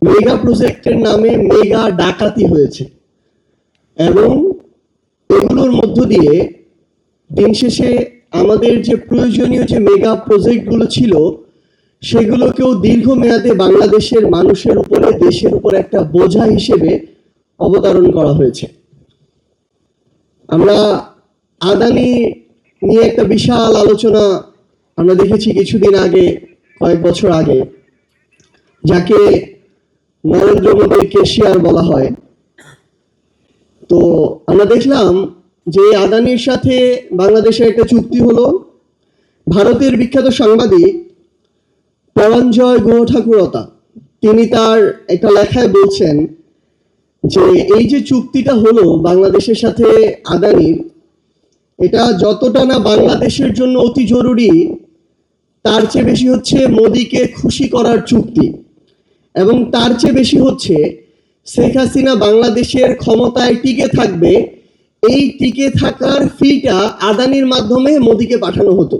Mega প্রজেক্টের নামে mega ডাকাতি হয়েছে এবং এগুলোর মধ্য দিয়ে দিন শেষে আমাদের যে প্রয়োজনীয় যে মেগা প্রজেক্টগুলো ছিল সেগুলোকেও দীর্ঘমেয়াদে বাংলাদেশের মানুষের উপরে, দেশের উপর একটা বোঝা হিসেবে অবতারণ করা হয়েছে। আমরা আদানি নিয়ে একটা বিশাল আলোচনা আমরা দেখেছি কিছুদিন আগে, কয়েক বছর আগে, যাকে নরেন্দ্র মোদীর কেশিয়ার বলা হয়। তো আমরা দেখলাম যে আদানির সাথে বাংলাদেশের একটা চুক্তি হলো। ভারতের বিখ্যাত সাংবাদিক পরঞ্জয় গুহ ঠাকুরতা তিনি তার একটা লেখায় বলছেন যে এই যে চুক্তিটা হলো বাংলাদেশের সাথে আদানির, এটা যতটা না বাংলাদেশের জন্য অতি জরুরি, তার চেয়ে বেশি হচ্ছে মোদীকে খুশি করার চুক্তি, এবং তার চেয়ে বেশি হচ্ছে শেখ হাসিনা বাংলাদেশের ক্ষমতায় টিকে থাকবে, এই টিকে থাকার ফিটা আদানির মাধ্যমে মোদীকে পাঠানো হতো।